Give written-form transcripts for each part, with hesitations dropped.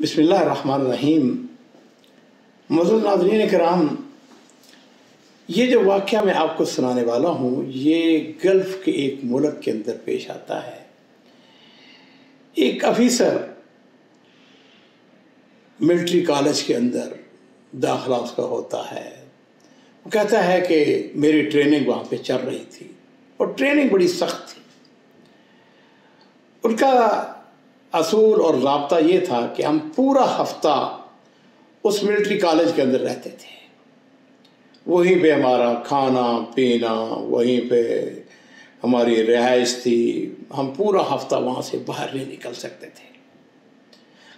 बिस्मिल्लाहिर्रहमानिर्रहीम। मौजूद नाज़रीन किराम, ये जो वाक़या मैं आपको सुनाने वाला हूँ ये गल्फ़ के एक मुल्क के अंदर पेश आता है। एक ऑफिसर मिलिट्री कॉलेज के अंदर दाखिला उसका होता है। वो कहता है कि मेरी ट्रेनिंग वहाँ पे चल रही थी और ट्रेनिंग बड़ी सख्त थी। उनका असूल और ज़ाब्ता ये था कि हम पूरा हफ्ता उस मिलिट्री कॉलेज के अंदर रहते थे। वहीं पे हमारा खाना पीना, वहीं पे हमारी रिहाइश थी। हम पूरा हफ्ता वहाँ से बाहर नहीं निकल सकते थे।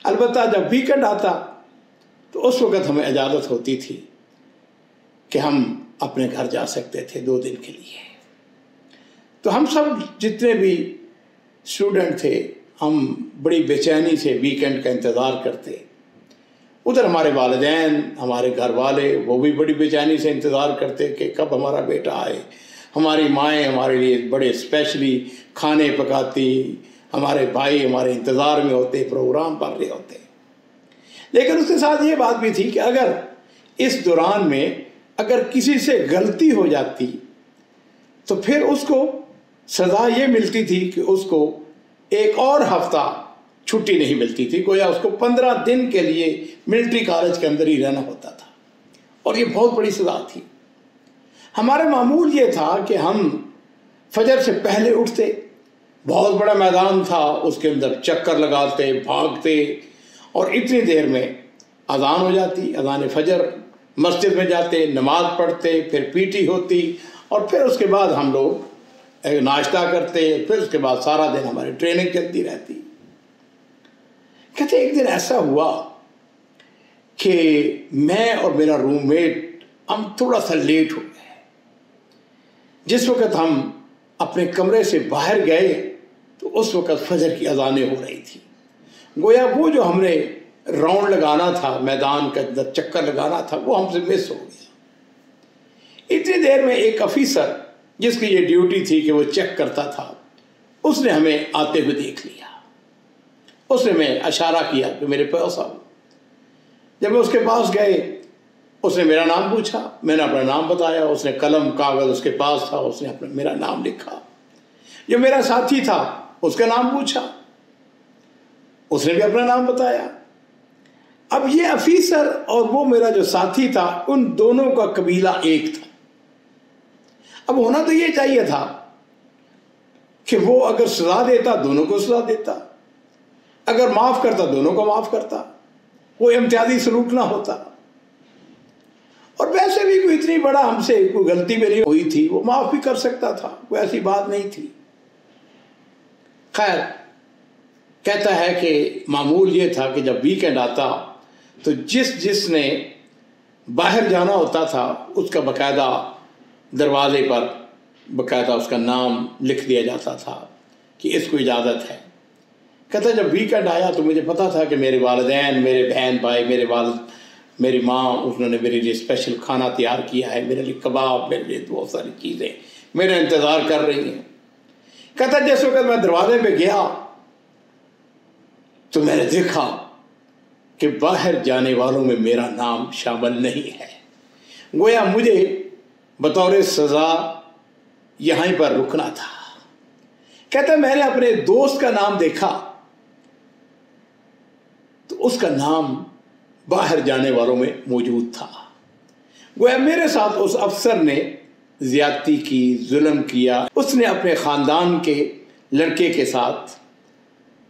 अलबत्ता जब वीकेंड आता तो उस वक़्त हमें इजाज़त होती थी कि हम अपने घर जा सकते थे 2 दिन के लिए। तो हम सब जितने भी स्टूडेंट थे हम बड़ी बेचैनी से वीकेंड का इंतज़ार करते। उधर हमारे वालिदैन, हमारे घर वाले, वो भी बड़ी बेचैनी से इंतज़ार करते कि कब हमारा बेटा आए। हमारी माएँ हमारे लिए बड़े स्पेशली खाने पकाती, हमारे भाई हमारे इंतज़ार में होते, प्रोग्राम बन रहे होते। लेकिन उसके साथ ये बात भी थी कि अगर इस दौरान में अगर किसी से गलती हो जाती तो फिर उसको सज़ा ये मिलती थी कि उसको एक और हफ्ता छुट्टी नहीं मिलती थी। गोया उसको 15 दिन के लिए मिलिट्री कॉलेज के अंदर ही रहना होता था और ये बहुत बड़ी सज़ा थी। हमारा मामूल ये था कि हम फजर से पहले उठते, बहुत बड़ा मैदान था, उसके अंदर चक्कर लगाते, भागते और इतनी देर में अज़ान हो जाती। अज़ान फजर, मस्जिद में जाते, नमाज पढ़ते, फिर पीटी होती और फिर उसके बाद हम लोग नाश्ता करते। फिर उसके बाद सारा दिन हमारी ट्रेनिंग चलती रहती। कहते एक दिन ऐसा हुआ कि मैं और मेरा रूममेट हम थोड़ा सा लेट हो गए। जिस वक़्त हम अपने कमरे से बाहर गए तो उस वक़्त फजर की अज़ानें हो रही थी। गोया वो जो हमने राउंड लगाना था, मैदान के अंदर चक्कर लगाना था, वो हमसे मिस हो गया। इतनी देर में एक ऑफिसर जिसकी ये ड्यूटी थी कि वो चेक करता था, उसने हमें आते हुए देख लिया। उसने मैं इशारा किया कि मेरे पास आओ। जब मैं उसके पास गए उसने मेरा नाम पूछा, मैंने अपना नाम बताया। उसने कलम कागज़ उसके पास था, उसने अपना मेरा नाम लिखा। जो मेरा साथी था उसका नाम पूछा, उसने भी अपना नाम बताया। अब ये ऑफिसर और वो मेरा जो साथी था, उन दोनों का कबीला एक था। अब होना तो ये चाहिए था कि वो अगर सजा देता दोनों को सजा देता, अगर माफ़ करता दोनों को माफ़ करता, वो इम्तियाजी सलूक ना होता। और वैसे भी कोई इतनी बड़ा हमसे कोई गलती मेरी हुई थी, वो माफ़ भी कर सकता था, कोई ऐसी बात नहीं थी। खैर, कहता है कि मामूल ये था कि जब वीकेंड आता तो जिसने बाहर जाना होता था उसका बाकायदा दरवाजे पर बाकायदा उसका नाम लिख दिया जाता था कि इसको इजाज़त है। कहता जब वीकेंड आया तो मुझे पता था कि मेरे वालिदैन, मेरे बहन भाई, मेरी माँ, उन्होंने मेरे लिए स्पेशल खाना तैयार किया है, मेरे लिए कबाब, मेरे लिए बहुत सारी चीज़ें मेरा इंतज़ार कर रही हैं। कहता जिस वक्त मैं दरवाजे पे गया तो मैंने देखा कि बाहर जाने वालों में मेरा नाम शामिल नहीं है। गोया मुझे बतौर सज़ा यहीं पर रुकना था। कहता मैंने अपने दोस्त का नाम देखा तो उसका नाम बाहर जाने वालों में मौजूद था। गोया मेरे साथ उस अफसर ने ज़्यादती की, जुल्म किया। उसने अपने ख़ानदान के लड़के के साथ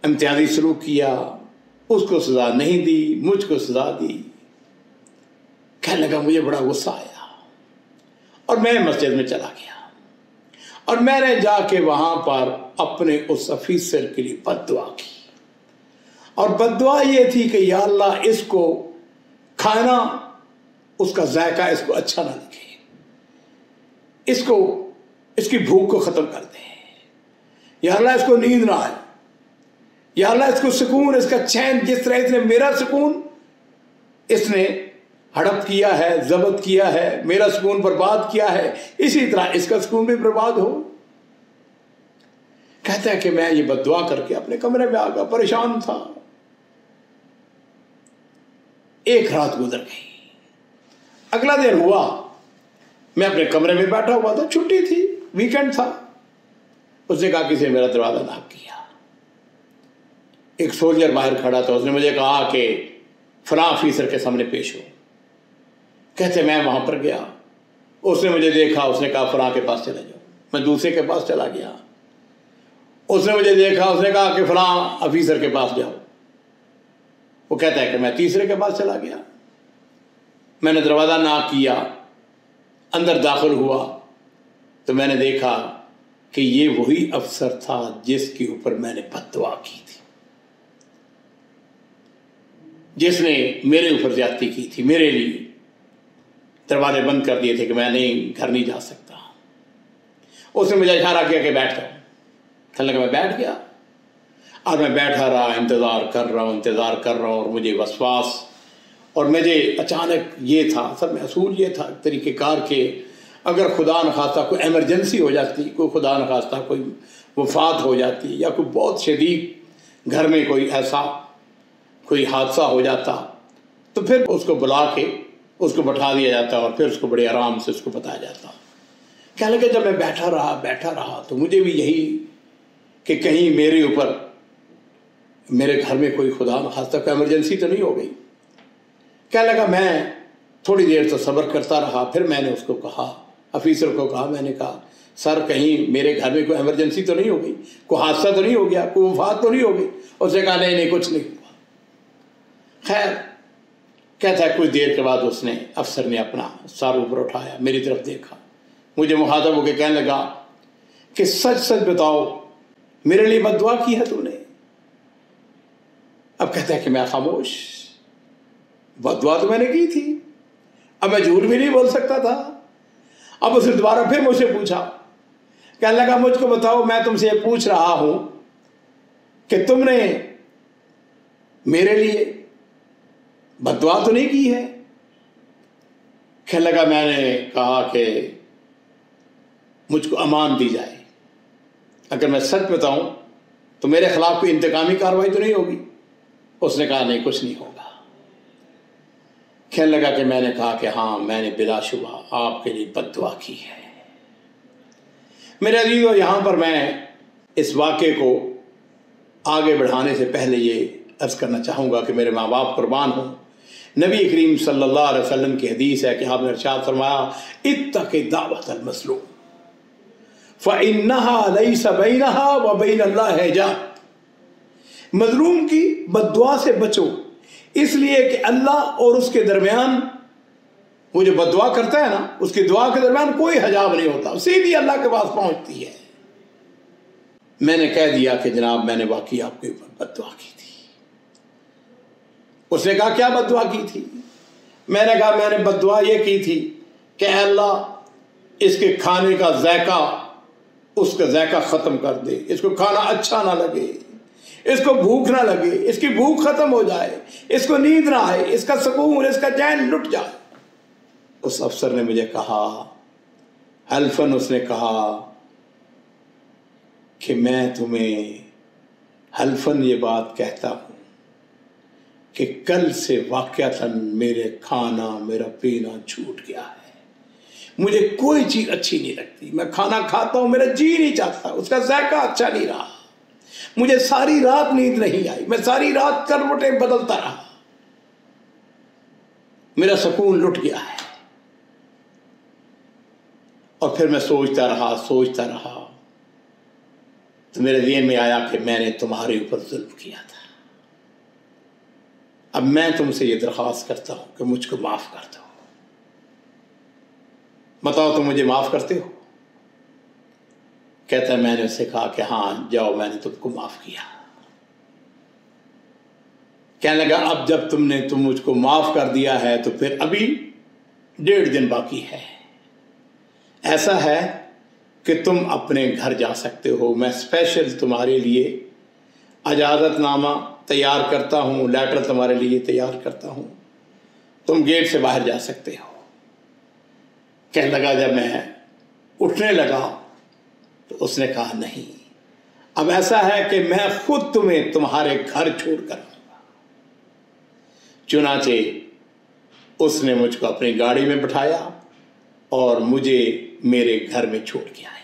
इम्तियाजी सलूक किया, उसको सज़ा नहीं दी, मुझको सज़ा दी। कहने लगा मुझे बड़ा गुस्सा आया और मैं मस्जिद में चला गया और मैंने जाके वहाँ पर अपने उस ऑफिसर के लिए बद्दुआ की। और बद्दुआ ये थी कि या अल्लाह इसको खाना, उसका जायका इसको अच्छा ना लगे, इसकी भूख को ख़त्म कर दे। या अल्लाह इसको नींद ना आए, या अल्लाह इसको सुकून, इसका चैन, जिस तरह इसने मेरा सुकून इसने हड़प किया है, जब्त किया है, मेरा सुकून बर्बाद किया है, इसी तरह इसका सुकून भी बर्बाद हो। कहता है कि मैं ये बद्दुआ करके अपने कमरे में आ गया, परेशान था। एक रात गुजर गई। अगला दिन हुआ, मैं अपने कमरे में बैठा हुआ था, छुट्टी थी, वीकेंड था। उसने कहा किसी ने मेरा दरवाजा नॉक किया। एक सोल्जर बाहर खड़ा था, उसने मुझे कहा कि फलां ऑफिसर के सामने पेश हो। कहते मैं वहां पर गया, उसने मुझे देखा, उसने कहा फलां के पास चले जाओ। मैं दूसरे के पास चला गया, उसने मुझे देखा, उसने कहा कि फलां ऑफिसर के पास जाओ। वो कहता है कि मैं तीसरे के पास चला गया। मैंने दरवाज़ा नॉक किया, अंदर दाखिल हुआ तो मैंने देखा कि ये वही अफसर था जिसके ऊपर मैंने बद्दुआ की थी, जिसने मेरे ऊपर ज्यादती की थी, मेरे लिए दरवाजे बंद कर दिए थे कि मैं नहीं घर नहीं जा सकता। उसने मुझे इशारा किया कि बैठ जाओ। कहने लगा मैं बैठ गया और मैं बैठा रहा, इंतज़ार कर रहा हूँ और मुझे वसवास, और मुझे अचानक ये था, सब महसूल ये था तरीक़ेकार के अगर खुदा न खास्ता कोई एमरजेंसी हो जाती, कोई खुदा न खास्ता कोई वफ़ात हो जाती या कोई बहुत शदीद घर में कोई ऐसा कोई हादसा हो जाता तो फिर उसको बुला के उसको बैठा दिया जाता और फिर उसको बड़े आराम से उसको बताया जाता। कहने लगे जब मैं बैठा रहा तो मुझे भी यही कि कहीं मेरे ऊपर, मेरे घर में कोई खुदा न खास्ता कोई एमरजेंसी तो नहीं हो गई। कहने लगा मैं थोड़ी देर तो सब्र करता रहा, फिर मैंने उसको कहा, ऑफिसर को कहा, मैंने कहा सर कहीं मेरे घर में कोई एमरजेंसी तो नहीं हो गई, कोई हादसा तो नहीं हो गया, कोई वफात तो नहीं हो गई। उसने कहा नहीं कुछ नहीं हुआ। खैर कहता है कुछ देर के बाद उसने, अफसर ने अपना सर ऊपर उठाया, मेरी तरफ देखा, मुझे मुखातब होकर कहने लगा कि सच सच बताओ मेरे लिए बद्दुआ की है तूने? अब कहता है कि मैं खामोश, बद्दुआ तो मैंने की थी, अब मैं झूठ भी नहीं बोल सकता था। अब उसने दोबारा फिर मुझसे पूछा, कहने लगा मुझको बताओ, मैं तुमसे ये पूछ रहा हूं कि तुमने मेरे लिए बद्दुआ तो नहीं की है? कहने लगा मैंने कहा कि मुझको अमान दी जाए, अगर मैं सच बताऊं तो मेरे खिलाफ कोई इंतकामी कार्रवाई तो नहीं होगी। उसने कहा नहीं कुछ नहीं होगा। कहने लगा कि मैंने कहा कि हाँ मैंने बिलाशुबा आपके लिए बद्दुआ की है। मेरे अजीज़ों, यहाँ पर मैं इस वाक़े को आगे बढ़ाने से पहले ये अर्ज़ करना चाहूँगा कि मेरे माँ बाप कुर्बान हों। नबी करीम सल्लल्लाहु अलैहि वसल्लम की हदीस है कि आपने इरशाद फरमाया इत्तक़ि दावतल मज़लूम फ़इन्नहा लैसा बैनहा व बैनल्लाहि हिजाब। मज़लूम की बद्दुआ से बचो, इसलिए कि अल्लाह और उसके दरमियान, वो जो बद्दुआ करता है ना, उसकी दुआ के दरमियान कोई हिजाब नहीं होता, सीधी अल्लाह के पास पहुंचती है। मैंने कह दिया कि जनाब मैंने वाकई आपके ऊपर बद्दुआ की थी। उसने कहा क्या बद्दुआ की थी? मैंने कहा मैंने बद्दुआ ये की थी कि अल्लाह इसके खाने का जायका, उसका जायका ख़त्म कर दे, इसको खाना अच्छा ना लगे, इसको भूख ना लगे, इसकी भूख खत्म हो जाए, इसको नींद ना आए, इसका सुकून, इसका चैन लुट जाए। उस अफसर ने मुझे कहा, हल्फन उसने कहा कि मैं तुम्हें हल्फन ये बात कहता हूं कि कल से वाक़अतन मेरे खाना मेरा पीना छूट गया है, मुझे कोई चीज़ अच्छी नहीं लगती, मैं खाना खाता हूं मेरा जी नहीं चाहता, उसका जायका अच्छा नहीं रहा, मुझे सारी रात नींद नहीं आई, मैं सारी रात करवटें बदलता रहा, मेरा सुकून लुट गया है। और फिर मैं सोचता रहा तो मेरे ज़हन में आया कि मैंने तुम्हारे ऊपर जुल्म किया था। अब मैं तुमसे ये दरख्वास्त करता हूं कि मुझको माफ़ कर दो। बताओ तुम मुझे माफ़ करते हो? कहता है मैंने उससे कहा कि हाँ जाओ, मैंने तुमको माफ़ किया। कहने लगा अब जब तुम मुझको माफ़ कर दिया है तो फिर अभी 1.5 दिन बाकी है। ऐसा है कि तुम अपने घर जा सकते हो, मैं स्पेशल तुम्हारे लिए इजाज़तनामा तैयार करता हूँ, लेटर तुम्हारे लिए तैयार करता हूँ, तुम गेट से बाहर जा सकते हो। कहने लगा जब मैं उठने लगा तो उसने कहा नहीं, अब ऐसा है कि मैं खुद तुम्हें तुम्हारे घर छोड़ कर आऊंगा। चुनाचे اس نے مجھ کو اپنی گاڑی میں بٹھایا اور مجھے میرے گھر میں چھوڑ کے آیا۔